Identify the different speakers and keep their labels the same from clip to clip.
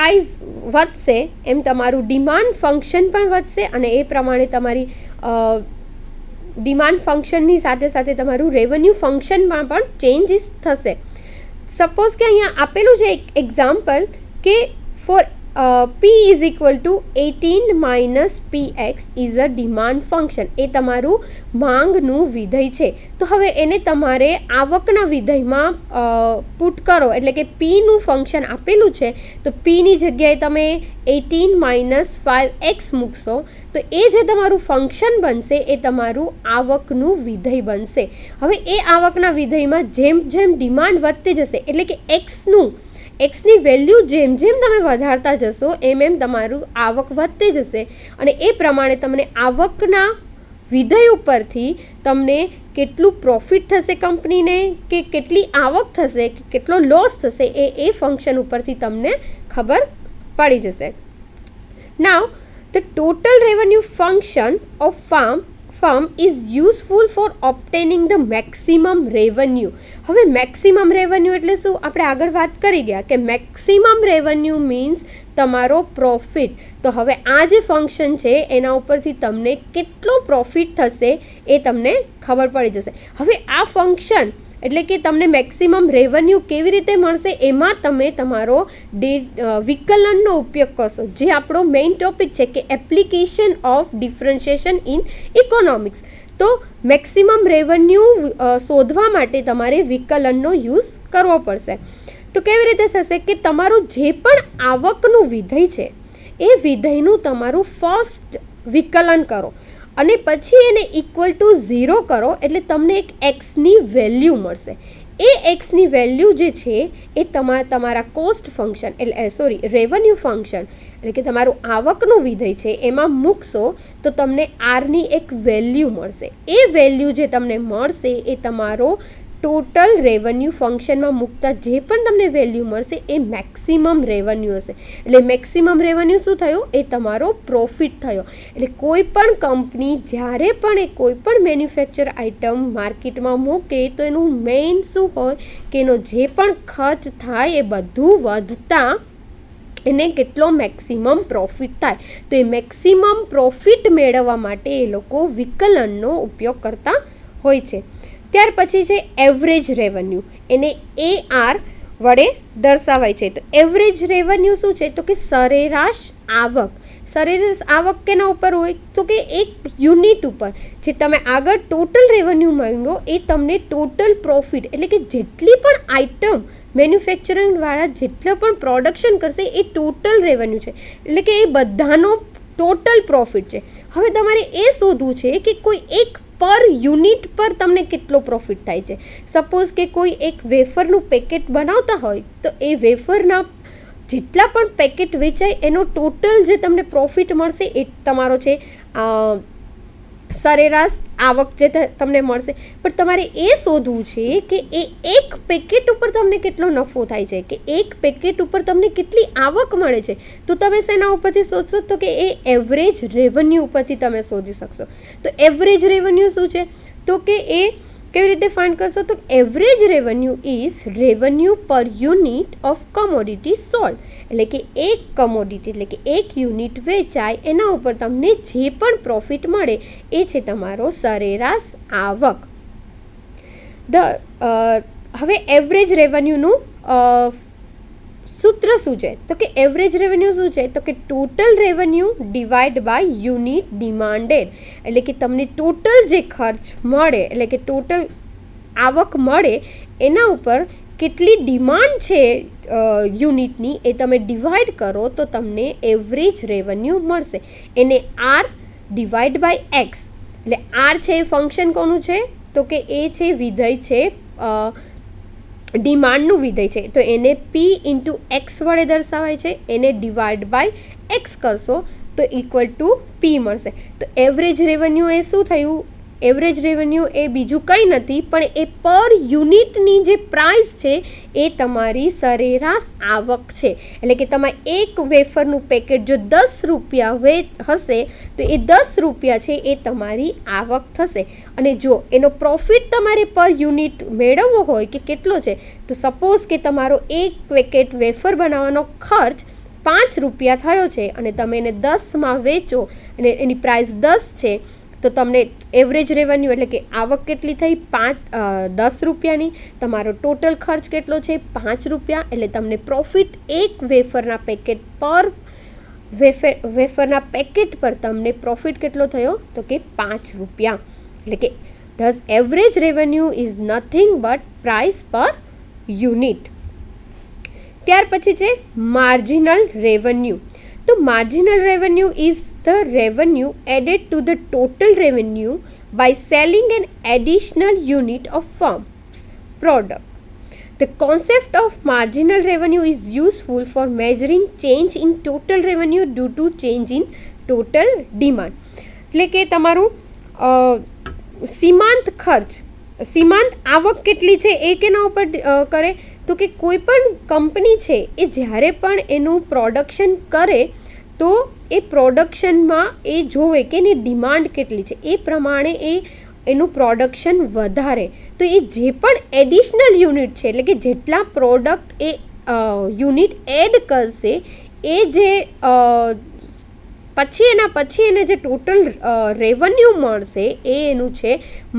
Speaker 1: Price વધશે એમ તમારું demand function પણ વધશે અને એ પ્રમાણે તમારી ડિમાન્ડ ફંક્શનની સાથે સાથે તમારું રેવન્યુ ફંક્શનમાં પણ ચેન્જીસ થશે. સપોઝ કે અહીંયા આપેલું છે એક એક્ઝામ્પલ કે for P is equal to 18 minus PX is a demand function. એ તમારું માંગનું વિધેય છે. તો હવે એને તમારે આવકના વિધેયમાં પુટ કરો, એટલે કે Pનું ફંક્શન આપેલું છે તો Pની જગ્યાએ તમે 18 માઇનસ 5X મૂકશો તો એ જે તમારું ફંક્શન બનશે એ તમારું આવકનું વિધેય બનશે. હવે એ આવકના વિધેયમાં જેમ જેમ ડિમાન્ડ વધતી જશે, એટલે કે એક્સની વેલ્યુ જેમ જેમ તમે વધારતા જશો એમ એમ તમારું આવક વધતી જશે અને એ પ્રમાણે તમને આવકના વિધેય ઉપરથી તમને કેટલું પ્રોફિટ થશે કંપનીને, કે કેટલી આવક થશે, કે કેટલો લોસ થશે એ ફંક્શન ઉપરથી તમને ખબર પડી જશે. નાઉ the total revenue function of firm is useful for obtaining the maximum revenue. હવે મેક્સિમમ રેવન્યુ એટલે શું? આપણે આગળ વાત કરી ગયા કે મેક્સિમમ રેવન્યુ મીન્સ તમારો પ્રોફિટ. તો હવે આ જે ફંક્શન છે એના ઉપરથી તમને કેટલો પ્રોફિટ થશે એ તમને ખબર પડી જશે. હવે આ ફંક્શન એટલે કે તમને મેક્સિમમ રેવન્યુ કેવી રીતે મળશે એમાં તમે તમારો વિકલનનો ઉપયોગ કરશો, જે આપણો મેઇન ટોપિક છે કે application of differentiation in economics. તો મેક્સિમમ રેવન્યુ શોધવા માટે તમારે વિકલનનો યુઝ કરવો પડશે. તો કેવી રીતે થશે કે તમારું જે પણ આવકનું વિધેય છે એ વિધેયનું તમારું ફર્સ્ટ વિકલન કરો અને પછી એને ઇક્વલ ટુ 0 કરો એટલે તમને એક એક્સની વેલ્યુ મળશે. એ એક્સની વેલ્યુ જે છે એ તમારા કોસ્ટ ફંક્શન રેવન્યુ ફંક્શન એટલે કે તમારું આવકનું વિધેય છે એમાં મૂકશો તો તમને આરની એક વેલ્યુ મળશે. એ વેલ્યુ જે તમને મળશે એ તમારો ટોટલ રેવન્યુ ફંક્શનમાં મૂકતા જે પણ તમને વેલ્યુ મળશે એ મેક્સિમમ રેવન્યુ હશે. એટલે મેક્સિમમ રેવન્યુ શું થયું? એ તમારો પ્રોફિટ થયો. એટલે કોઈ પણ કંપની જ્યારે પણ એ કોઈ પણ મેન્યુફેક્ચર આઇટમ માર્કેટમાં મૂકે તો એનું મેઇન શું હોય કે એનો જે પણ ખર્ચ થાય એ બધું વધતા એને કેટલો મેક્સિમમ પ્રોફિટ થાય. તો એ મેક્સિમમ પ્રોફિટ મેળવવા માટે એ લોકો વિકલનનો ઉપયોગ કરતા હોય છે. ત્યાર પછી છે એવરેજ રેવન્યુ, એને AR વડે દર્શાવાય છે. તો એવરેજ રેવન્યુ શું છે? તો કે સરેરાશ આવક. સરેરાશ આવક કેના ઉપર હોય? તો કે એક યુનિટ ઉપર. જે તમે આગળ ટોટલ રેવન્યુ માંગો એ તમને ટોટલ પ્રોફિટ એટલે કે જેટલી પણ આઇટમ મેન્યુફેક્ચરિંગવાળા જેટલા પણ પ્રોડક્શન કરશે એ ટોટલ રેવન્યુ છે, એટલે કે એ બધાનો ટોટલ પ્રોફિટ છે. હવે તમારે એ શોધવું છે કે કોઈ એક પર યુનિટ પર તમને કેટલો પ્રોફિટ થાય છે. સપોઝ કે કોઈ એક વેફરનું પેકેટ બનાવતા હોય તો એ વેફરના જેટલા પણ પેકેટ વેચાય એનો ટોટલ જે તમને પ્રોફિટ મળશે એ તમારો છે સરેરાશ આવક જે તમને મળશે. પણ તમારે એ શોધવું છે કે એ એક પેકેટ ઉપર તમને કેટલો નફો થાય છે, કે એક પેકેટ ઉપર તમને કેટલી આવક મળે છે. તો તમે શેના ઉપરથી શોધશો? તો કે એ એવરેજ રેવન્યુ ઉપરથી તમે શોધી શકશો. તો એવરેજ રેવન્યુ શું છે? તો કે એ કેવી રીતે ફાઇન્ડ કરશો? તો એવરેજ રેવન્યુ ઇઝ રેવન્યુ પર યુનિટ ઓફ કોમોડિટી સોલ્ડ. એટલે કે એક કોમોડિટી એટલે કે એક યુનિટ વેચાય એના ઉપર તમને જે પણ પ્રોફિટ મળે એ છે તમારો સરેરાશ આવક. હવે એવરેજ રેવન્યુનું સૂત્ર શું છે? તો કે એવરેજ રેવન્યુ શું છે? તો કે total revenue divide by unit demanded. એટલે કે તમને ટોટલ જે ખર્ચ મળે એટલે કે ટોટલ આવક મળે એના ઉપર કેટલી ડિમાન્ડ છે યુનિટની એ તમે ડિવાઈડ કરો તો તમને એવરેજ રેવન્યુ મળશે. એને આર ડિવાઈડ બાય એક્સ, એટલે આર છે એ ફંક્શન કોનું છે? તો કે એ છે વિધેય છે ડિમાન્ડનું વિધેય છે. તો એને P ઇન્ટુ એક્સ વડે દર્શાવાય છે. એને ડિવાઈડ બાય એક્સ કરશો તો ઇક્વલ ટુ P મળશે. તો એવરેજ રેવન્યુ એ શું થયું? એવરેજ રેવન્યુ એ બીજું કંઈ નથી પણ એ પર યુનિટની જે પ્રાઇસ છે એ તમારી સરેરાશ આવક છે. એટલે કે તમારે એક વેફરનું પેકેટ જો 10 રૂપિયા હશે તો એ 10 રૂપિયા છે એ તમારી આવક થશે. અને જો એનો પ્રોફિટ તમારે પર યુનિટ મેળવવો હોય કે કેટલો છે, તો સપોઝ કે તમારો એક પેકેટ વેફર બનાવવાનો ખર્ચ ₹5 થયો છે અને તમે એને 10માં વેચો અને એની પ્રાઇસ 10 છે, તો તમને એવરેજ રેવન્યુ એટલે કે આવક કેટલી થઈ? ₹10ની. તમારો ટોટલ ખર્ચ કેટલો છે? ₹5. એટલે તમને પ્રોફિટ એક વેફરના પેકેટ પર તમને પ્રોફિટ કેટલો થયો? તો કે ₹5. એટલે કે thus average revenue is nothing but price per unit. ત્યાર પછી છે માર્જિનલ રેવન્યુ. તો marginal revenue is the revenue added to the total revenue by selling an additional unit of firm's product. The concept of marginal revenue is useful for measuring change in total revenue due to change in total demand. એટલે કે તમારું સીમાંત ખર્ચ, સીમાંત આવક કેટલી છે એ કેના ઉપર કરે? તો કે કોઈ પણ કંપની છે એ જ્યારે પણ એનું પ્રોડક્શન કરે તો એ પ્રોડક્શનમાં એ જોવે કે એની ડિમાન્ડ કેટલી છે, એ પ્રમાણે એનું પ્રોડક્શન વધારે. તો એ જે પણ એડિશનલ યુનિટ છે એટલે કે જેટલા પ્રોડક્ટ એ યુનિટ એડ કરશે એ જે પછી એને જે ટોટલ રેવન્યુ મળશે એ એનું છે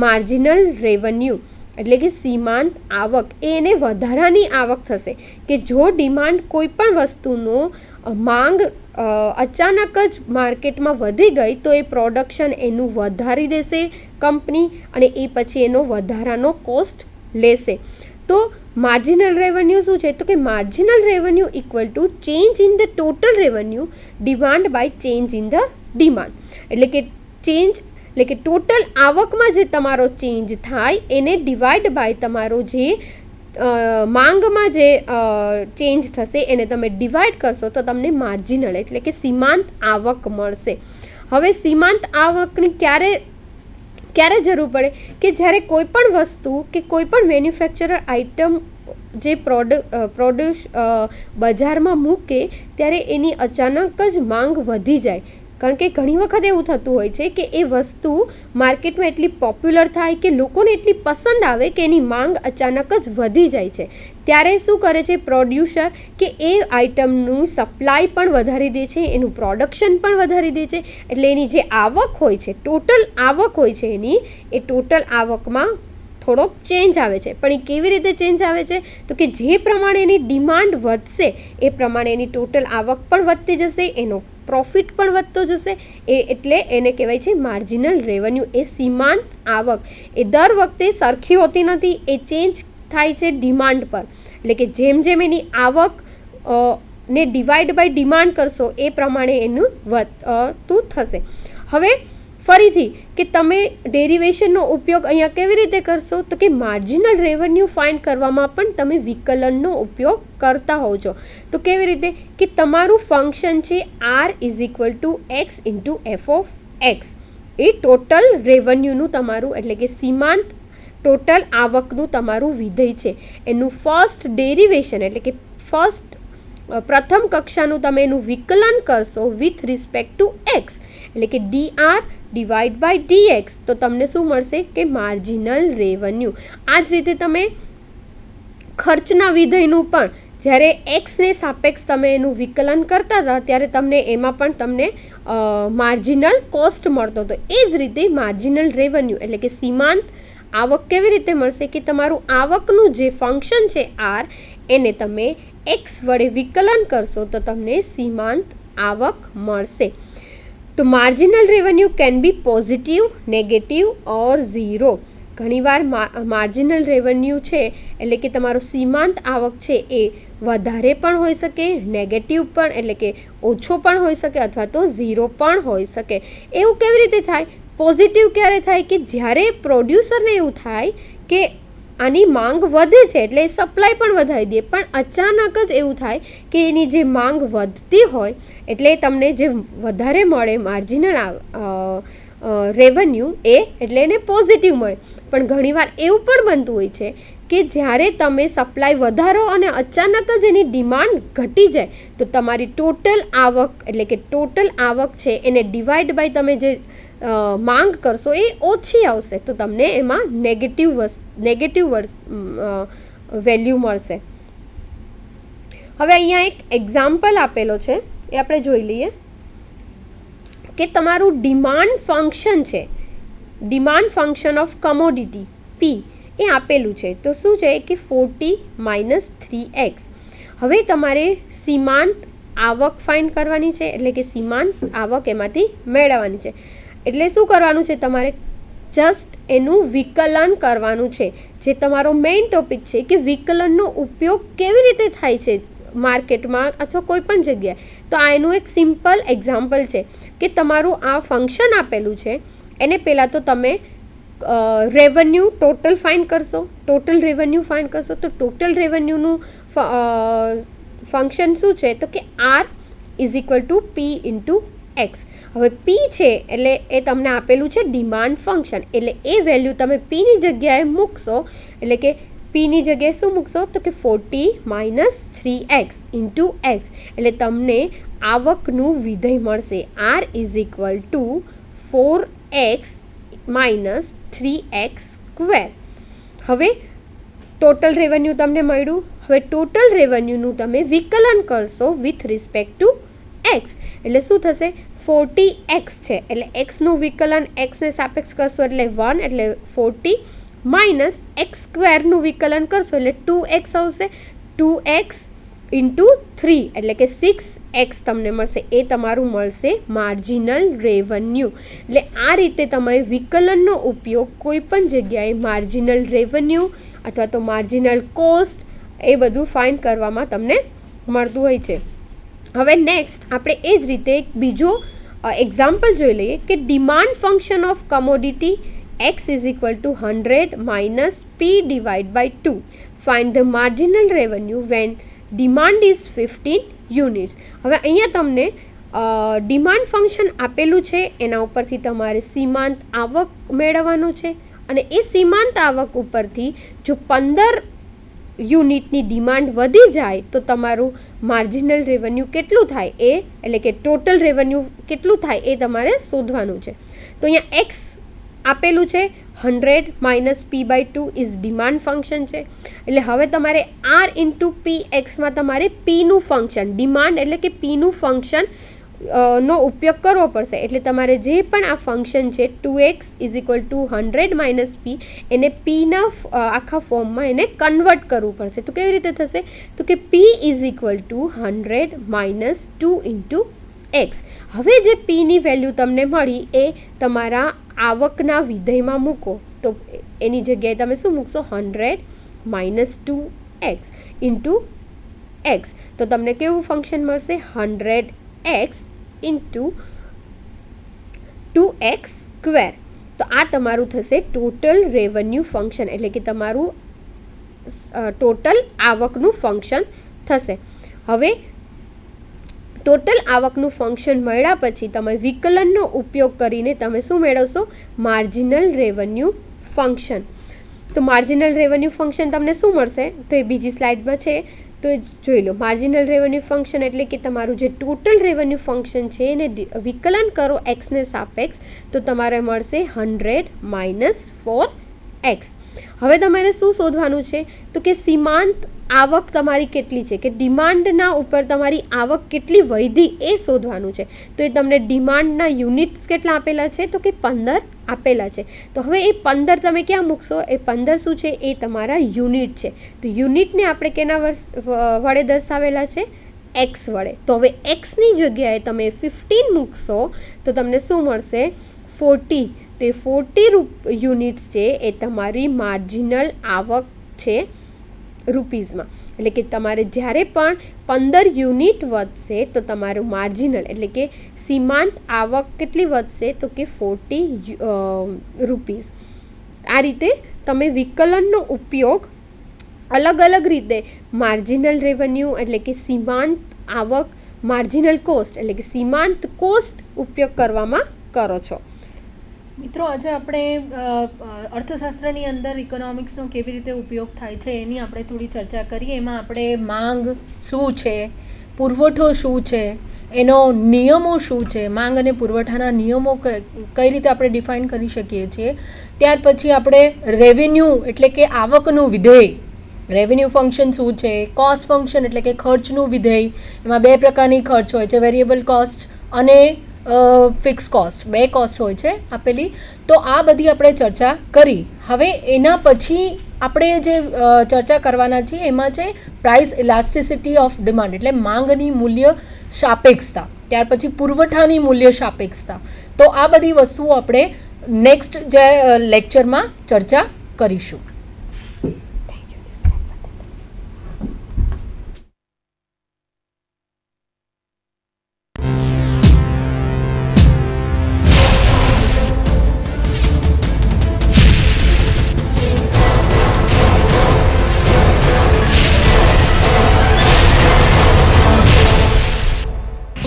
Speaker 1: માર્જિનલ રેવન્યુ. એટલે કે સીમાંત આવક એ એને વધારાની આવક થશે કે જો ડિમાન્ડ કોઈ પણ વસ્તુનો માંગ અચાનક જ માર્કેટમાં વધી ગઈ તો એ પ્રોડક્શન એનું વધારી દેશે કંપની અને એ પછી એનો વધારાનો કોસ્ટ લેશે. તો માર્જિનલ રેવન્યુ શું છે? તો કે marginal revenue equal to change in the total revenue divide by change in the demand. એટલે કે ટોટલ આવકમાં જે તમારો ચેન્જ થાય એને ડિવાઈડ બાય તમારો જે માંગમાં જે ચેન્જ થશે એને તમે ડિવાઈડ કરશો તો તમને માર્જિનલ એટલે કે સીમાંત આવક મળશે. હવે સીમાંત આવકની ક્યારે જરૂર પડે? કે જ્યારે કોઈ પણ વસ્તુ કે કોઈ પણ મેન્યુફેક્ચરર આઇટમ જે પ્રોડ્યુસ બજારમાં મૂકે ત્યારે એની અચાનક જ માંગ વધી જાય. કારણ કે ઘણી વખત એવું થતું હોય છે કે એ વસ્તુ માર્કેટમાં એટલી પોપ્યુલર થાય કે લોકોને એટલી પસંદ આવે કે એની માંગ અચાનક જ વધી જાય છે. ત્યારે શું કરે છે પ્રોડ્યુસર? કે એ આઇટમનું સપ્લાય પણ વધારી દે છે, એનું પ્રોડક્શન પણ વધારી દે છે. એટલે એની જે આવક હોય છે, ટોટલ આવક હોય છે એની, એ ટોટલ આવકમાં થોડોક ચેન્જ આવે છે. પણ એ કેવી રીતે ચેન્જ આવે છે? તો કે જે પ્રમાણે એની ડિમાન્ડ વધશે એ પ્રમાણે એની ટોટલ આવક પણ વધતી જશે, એનો પ્રોફિટ પણ વધતો જશે. એટલે એને કહેવાય છે માર્જિનલ રેવન્યુ. એ સીમાંત આવક એ દર વખતે સરખી હોતી નથી, એ ચેન્જ થાય છે ડિમાન્ડ પર. એટલે કે જેમ જેમ એની આવક ને ડિવાઈડ બાય ડિમાન્ડ કરશો એ પ્રમાણે એનું વધતું થશે. હવે ફરીથી કે તમે ડેરિવેશનનો ઉપયોગ અહીંયા કેવી રીતે કરશો? તો કે માર્જિનલ રેવન્યુ ફાઇન્ડ કરવામાં પણ તમે વિકલનનો ઉપયોગ કરતા હોવ છો. તો કેવી રીતે? કે તમારું ફંક્શન છે R is equal to x into f of x. એ ટોટલ રેવન્યુનું તમારું એટલે કે સીમાંત ટોટલ આવકનું તમારું વિધેય છે. એનું ફર્સ્ટ ડેરિવેશન એટલે કે પ્રથમ કક્ષાનું તમે એનું વિકલન કરશો વિથ રિસ્પેક્ટ ટુ એક્સ એટલે કે DR ડિવાઈડ બાય DX તો તમને શું મળશે? કે માર્જિનલ રેવન્યુ. આ જ રીતે તમે ખર્ચના વિધેયનું પણ જ્યારે એક્સને સાપેક્ષ તમે એનું વિકલન કરતા હતા ત્યારે એમાં પણ તમને માર્જિનલ કોસ્ટ મળતો હતો. એ જ રીતે માર્જિનલ રેવન્યુ એટલે કે સીમાંત આવક કેવી રીતે મળશે? કે તમારું આવકનું જે ફંક્શન છે R એને તમે એક્સ વડે વિકલન કરશો તો તમને સીમાંત આવક મળશે. તો marginal revenue can B positive, negative or zero. ઘણીવાર માર્જિનલ રેવન્યુ છે એટલે કે તમારો સીમાંત આવક છે એ વધારે પણ હોઈ શકે, નેગેટિવ પણ એટલે કે ઓછો પણ હોઈ શકે અથવા તો ઝીરો પણ હોઈ શકે. એવું કેવી રીતે થાય? પોઝિટિવ ક્યારે થાય? કે જ્યારે પ્રોડ્યુસરને એવું થાય કે આની માંગ વધે છે એટલે સપ્લાય પણ વધારી દે, પણ અચાનક જ એવું થાય કે એની જે માંગ વધતી હોય એટલે તમને જે વધારે મળે માર્જિનલ રેવન્યુ એટલે એને પોઝિટિવ મળે. પણ ઘણીવાર એવું પણ બનતું હોય છે કે જ્યારે તમે સપ્લાય વધારો અને અચાનક જ એની ડિમાન્ડ ઘટી જાય તો તમારી ટોટલ આવક એટલે કે ટોટલ આવક છે એને ડિવાઈડ બાય તમે જે માંગ કરશો એ ઓછી આવશે તો તમને એમાં નેગેટિવ વેલ્યુ મળશે. હવે અહીંયા એક એક્ઝામ્પલ આપેલો છે, એ આપણે જોઈ લઈએ કે તમારું ડિમાન્ડ ફંક્શન છે, ડિમાન્ડ ફંક્શન ઓફ કમોડિટી પી એ આપેલું છે. તો શું છે કે 40 - 3x. હવે તમારે સીમાંત આવક ફાઇન્ડ કરવાની છે, એટલે કે સીમાંત આવક એમાંથી મેળવવાની છે. એટલે શું કરવાનું છે, તમારે જસ્ટ એનું વિકલન કરવાનું છે, જે તમારો મેઇન ટોપિક છે કે વિકલનનો ઉપયોગ કેવી રીતે થાય છે માર્કેટમાં અથવા કોઈ પણ જગ્યાએ. તો આ એનું એક સિમ્પલ એક્ઝામ્પલ છે કે તમારું આ ફંક્શન આપેલું છે, એને પહેલાં તો તમે રેવન્યુ ટોટલ ફાઇન્ડ કરશો. ટોટલ રેવન્યુ ફાઇન્ડ કરશો તો ટોટલ રેવન્યુનું ફંક્શન શું છે, તો કે R = P × X. હવે P છે એટલે એ તમને આપેલું છે ડિમાન્ડ ફંક્શન, એટલે એ વેલ્યુ તમે Pની જગ્યાએ મૂકશો, એટલે કે Pની જગ્યાએ શું મૂકશો, તો કે 40 - 3x × X, એટલે તમને આવકનું વિધેય મળશે R = 4x - 3x². હવે ટોટલ રેવન્યુ તમને મળ્યું. હવે ટોટલ રેવન્યુનું તમે વિકલન કરશો વિથ રિસ્પેક્ટ ટુ એક્સ, એટલે શું થશે, 40x છે એટલે એક્સનું વિકલન એક્સને સાપેક્ષ કરશો એટલે 1, એટલે 40 - x²નું વિકલન કરશો એટલે 2x આવશે. 2x × 3 એટલે કે 6x તમને મળશે. એ તમારું મળશે માર્જિનલ રેવન્યુ. એટલે આ રીતે તમે વિકલનનો ઉપયોગ કોઈ પણ જગ્યાએ માર્જિનલ રેવન્યુ અથવા તો માર્જિનલ કોસ્ટ એ બધું ફાઇન્ડ કરવામાં તમને મળતું હોય છે. હવે નેક્સ્ટ આપણે એ જ રીતે એક બીજો એક્ઝામ્પલ જોઈ લઈએ કે demand function of commodity x = 100 - p/2. Find the marginal revenue when demand is 15 units. હવે અહીંયા તમને ડિમાન્ડ ફંક્શન આપેલું છે, એના ઉપરથી તમારે સીમાંત આવક મેળવવાનું છે, અને એ સીમાંત આવક ઉપરથી જો 15 યુનિટની ડિમાન્ડ વધી જાય તો તમારું માર્જિનલ રેવન્યુ કેટલું થાય એ, એટલે કે ટોટલ રેવન્યુ કેટલું થાય એ તમારે શોધવાનું છે. તો અહીંયા એક્સ આપેલું છે, 100 - p/2 ઇઝ ડિમાન્ડ ફંક્શન છે. એટલે હવે તમારે R × Px માં તમારે પીનું ફંક્શન, ડિમાન્ડ એટલે કે પીનું ફંક્શન નો ઉપયોગ કરવો પડશે. એટલે તમારે જે પણ આ ફંક્શન છે 2x = 100 - p, એને પીના આખા ફોર્મમાં એને કન્વર્ટ કરવું પડશે. તો કેવી રીતે થશે, તો કે p = 100 - 2 × x. હવે જે પીની વેલ્યુ તમને મળી એ તમારા આવકના વિધેયમાં મૂકો, તો એની જગ્યાએ તમે શું મૂકશો, 100 - 2x × x. તો તમને કેવું ફંક્શન મળશે, 100x × 2x². તો આ તમારું થશે ટોટલ રેવન્યુ ફંક્શન, એટલે કે તમારું ટોટલ આવકનું ફંક્શન થશે. હવે ટોટલ આવકનું ફંક્શન મળ્યા પછી તમે વિકલનનો ઉપયોગ કરીને તમે શું મેળવશો, માર્જિનલ રેવન્યુ ફંક્શન. તો માર્જિનલ રેવન્યુ ફંક્શન તમને શું મળશે, તો એ બીજી સ્લાઇડમાં છે, તો જોઈ લો. માર્જિનલ રેવન્યુ ફંક્શન એટલે કે તમારું જે ટોટલ રેવન્યુ ફંક્શન છે એને વિકલન કરો એક્સને સાપેક્ષ, તો તમારે મળશે 100 - 4x. હવે તમારે શું શોધવાનું છે, તો કે સીમાંત આવક તમારી કેટલી છે, કે ડિમાન્ડના ઉપર તમારી આવક કેટલી વધી એ શોધવાનું છે. તો એ તમને ડિમાન્ડના યુનિટ્સ કેટલા આપેલા છે, તો કે 15 આપેલા છે. તો હવે એ 15 તમે ક્યાં મૂકશો, એ 15 શું છે, એ તમારા યુનિટ છે. તો યુનિટને આપણે કેના વડે દર્શાવેલા છે, એક્સ વડે. તો હવે એક્સની જગ્યાએ તમે 15 મૂકશો તો તમને શું મળશે, 40. તો એ 40 યુનિટ્સ છે એ તમારી માર્જિનલ આવક છે રૂપીઝમાં. એટલે કે તમારે જ્યારે પણ 15 યુનિટ વધશે તો તમારું માર્જિનલ એટલે કે સીમાંત આવક કેટલી વધશે, તો કે 40 રૂપીઝ. આ રીતે તમે વિકલનનો ઉપયોગ અલગ અલગ રીતે માર્જિનલ રેવન્યુ એટલે કે સીમાંત આવક, માર્જિનલ કોસ્ટ એટલે કે સીમાંત કોસ્ટ ઉપયોગ કરવામાં કરો છો.
Speaker 2: મિત્રો, આજે આપણે અર્થશાસ્ત્રની અંદર ઇકોનોમિક્સનો કેવી રીતે ઉપયોગ થાય છે એની આપણે થોડી ચર્ચા કરીએ. એમાં આપણે માંગ શું છે, પુરવઠો શું છે, એનો નિયમો શું છે, માંગ અને પુરવઠાના નિયમો કઈ રીતે આપણે ડિફાઇન કરી શકીએ છીએ. ત્યાર પછી આપણે રેવન્યુ એટલે કે આવકનું વિધેય, રેવન્યુ ફંક્શન શું છે, કોસ્ટ ફંક્શન એટલે કે ખર્ચનું વિધેય, એમાં 2 પ્રકારની ખર્ચ હોય છે, વેરિયેબલ કોસ્ટ અને ફિક્સ કોસ્ટ, 2 કોસ્ટ હોય છે આપેલી. તો આ બધી આપણે ચર્ચા કરી. હવે એના પછી આપણે જે ચર્ચા કરવાના છીએ એમાં છે પ્રાઇસ ઇલાસ્ટિસિટી ઓફ ડિમાન્ડ, એટલે માંગની મૂલ્ય સાપેક્ષતા, ત્યાર પછી પુરવઠાની મૂલ્ય સાપેક્ષતા. તો આ બધી વસ્તુઓ આપણે નેક્સ્ટ જે લેક્ચરમાં ચર્ચા કરીશું.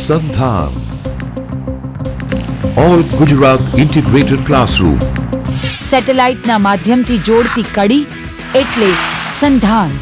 Speaker 3: Sandhan All Gujarat Integrated Classroom.
Speaker 4: સેટેલાઇટના માધ્યમથી જોડતી કડી એટલે સંધાન.